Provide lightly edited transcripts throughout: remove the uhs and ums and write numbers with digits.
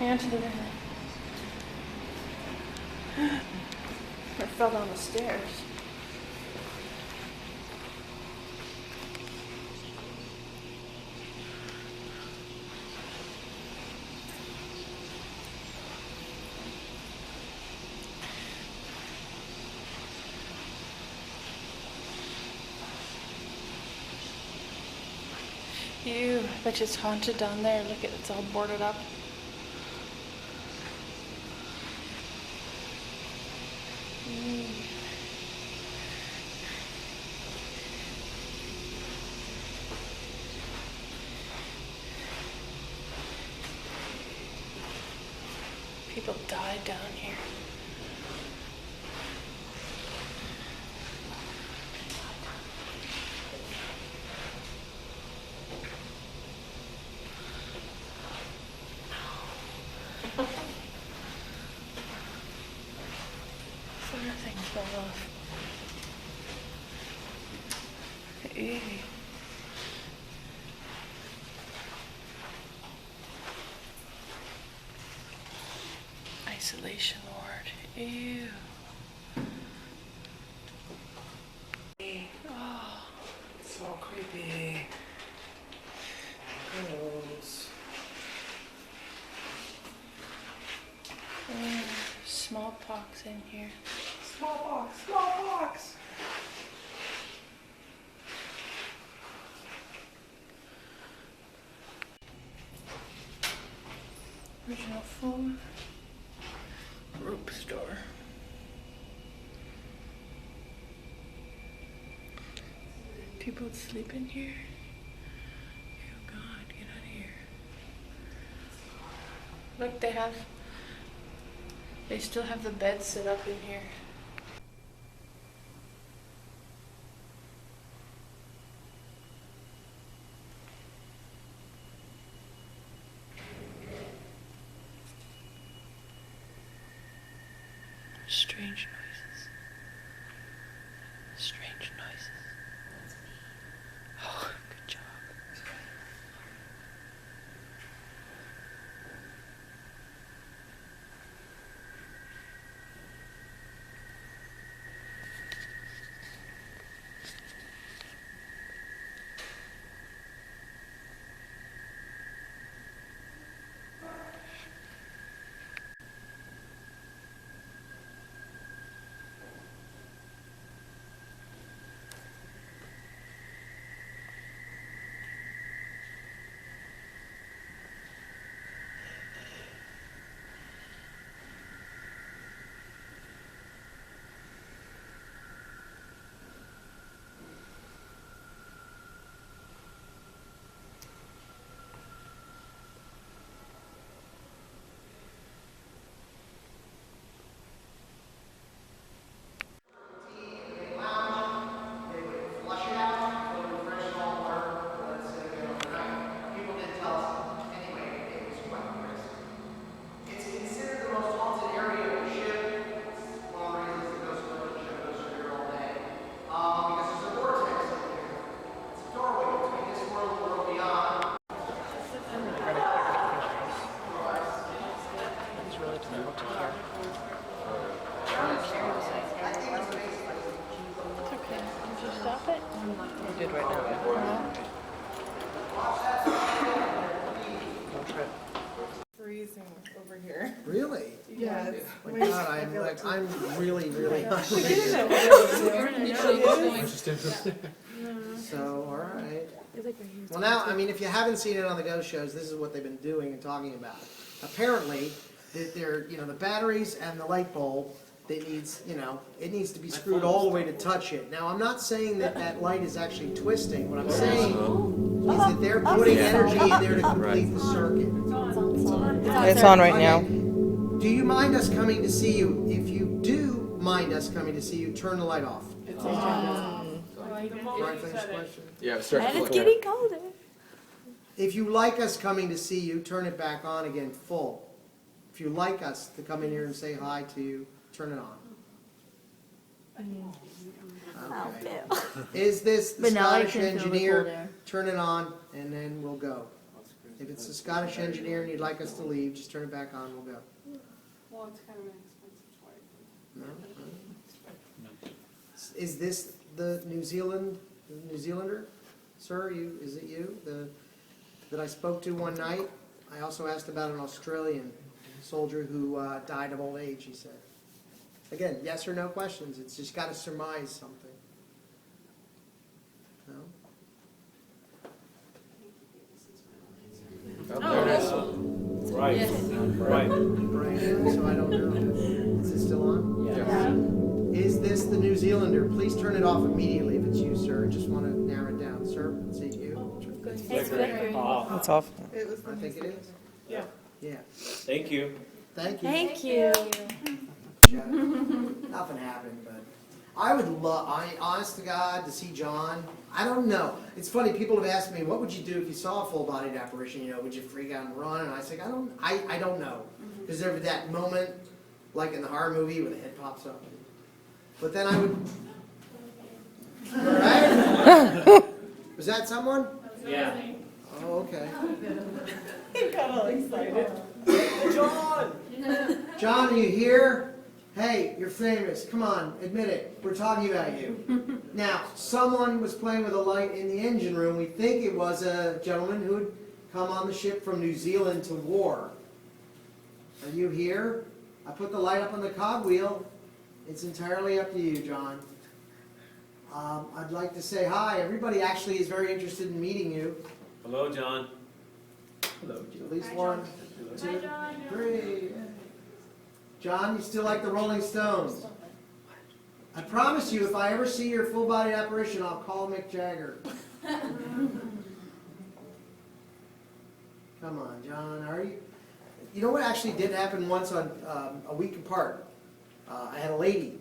Hand to the river. I fell down the stairs. Ew, I bet you it's haunted down there. Look at it's all boarded up. People died down here. Nothing fell off. Ew. Isolation ward. Ew. Oh, So creepy. Gross. Smallpox in here. Smallpox, smallpox. Original food. Rope store. People would sleep in here. Oh God, get out of here. Look, they still have the bed set up in here. Strange noises. Strange noises. Oh, good job. It's okay. Did you stop it? You did right now. Don't trip. Freezing over here. Really? Yeah. Oh my God, I'm really hungry. So, all right. Well, now, I mean, if you haven't seen it on the Ghost shows, this is what they've been doing and talking about. Apparently, the batteries and the light bulb, it needs to be screwed all the way to touch it. Now, I'm not saying that that light is actually twisting. What I'm saying is that they're putting energy in there to complete the circuit. It's on right now. Do you mind us coming to see you? If you do mind us coming to see you, turn the light off. Right, finish the question? Yeah, it starts And it's flickering. getting colder. If you like us coming to see you, turn it back on again full. If you like us to come in here and say hi to you, turn it on. Okay. Is this the But now I Scottish can feel the engineer? cold air. Turn it on and then we'll go. If it's a Scottish engineer and you'd like us to leave, just turn it back on, we'll go. Well, it's kind of an expensive flight. No? Is this the New Zealander? Sir, is it you, that I spoke to one night? I also asked about an Australian soldier who died of old age, he said. Again, yes or no questions, it's just got to surmise something. No? Oh, there it is. Right, right. Right, so I don't know. Is it still on? Yeah. Is this the New Zealander? Please turn it off immediately if it's you, sir. I just want to narrow it down. Sir, is it you? It's That's off. It was the I think it is. Yeah. Yeah. Thank you. Thank you. Thank you. Yeah. Nothing happened, but I would love, honest to God, to see John. I don't know. It's funny, people have asked me, what would you do if you saw a full-bodied apparition? You know, would you freak out and run? And I say, I don't know. Because there's that moment, like in the horror movie, where the head pops up. But then I would. Right? Was that someone? Yeah. Oh, okay. He got all excited. John! John, are you here? Hey, you're famous. Come on, admit it. We're talking about you. Now, someone was playing with a light in the engine room. We think it was a gentleman who had come on the ship from New Zealand to war. Are you here? I put the light up on the cogwheel. It's entirely up to you, John. I'd like to say hi. Everybody actually is very interested in meeting you. Hello, John. Hello, at least one, two, three. John, you still like the Rolling Stones? I promise you, if I ever see your full-body apparition, I'll call Mick Jagger. Come on, John, are you? You know what actually did happen once on a week apart? I had a lady.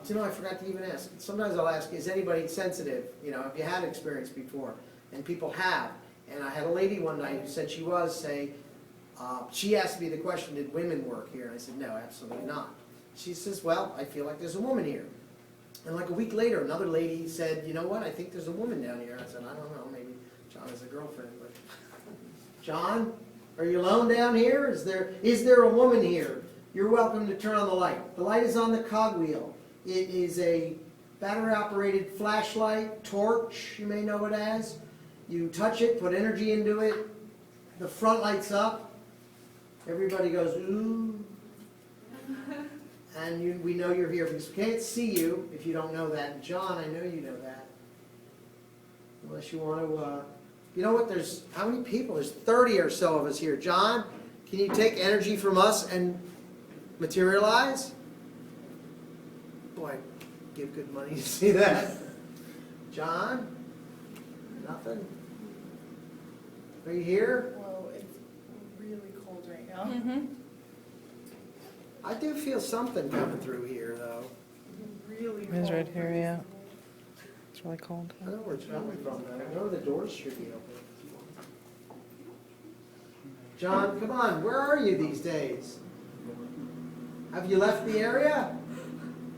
You know, I forgot to even ask. Sometimes I'll ask, is anybody sensitive? You know, have you had experience before? And people have. And I had a lady one night who said she was, she asked me the question, did women work here? And I said, no, absolutely not. She says, well, I feel like there's a woman here. And like a week later, another lady said, you know what, I think there's a woman down here. I said, I don't know, maybe John has a girlfriend. But John, are you alone down here? Is there a woman here? You're welcome to turn on the light. The light is on the cogwheel. It is a battery-operated flashlight, torch, you may know it as. You touch it, put energy into it, the front lights up. Everybody goes, ooh. And we know you're here because we can't see you if you don't know that. And John, I know you know that. Unless you want to, you know what, how many people? There's 30 or so of us here. John, can you take energy from us and materialize? Boy, I'd give good money to see that. John? Nothing? Are you here? Whoa, it's really cold right now. Mm-hmm. I do feel something coming through here, though. Really cold. It's right here, yeah. It's really cold. I know where it's coming from, though. I know the doors should be open. John, come on, where are you these days? Have you left the area?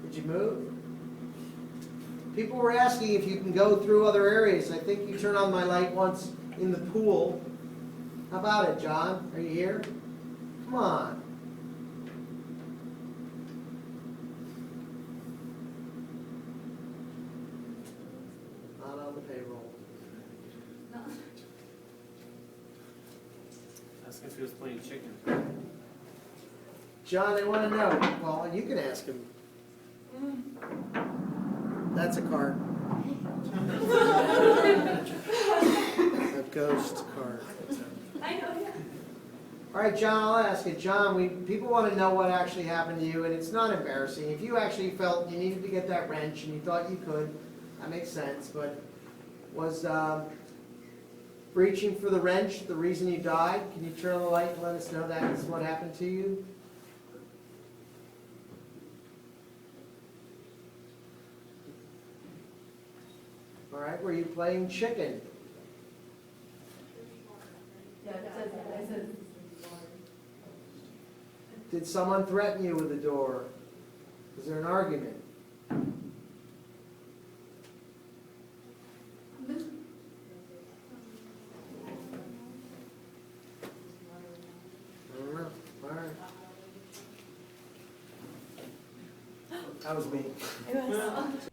Did you move? People were asking if you can go through other areas. I think you turned on my light once in the pool. How about it, John? Are you here? Come on. Not on the payroll. Ask if he was playing chicken. John, I want to know. Well, you can ask him. That's a card. A ghost card. All right, John, I'll ask you. John, people want to know what actually happened to you, and it's not embarrassing. If you actually felt you needed to get that wrench and you thought you could, that makes sense. But was reaching for the wrench the reason you died? Can you turn on the light and let us know that is what happened to you? All right, were you playing chicken? Did someone threaten you with a door? Was there an argument? That was me. It was.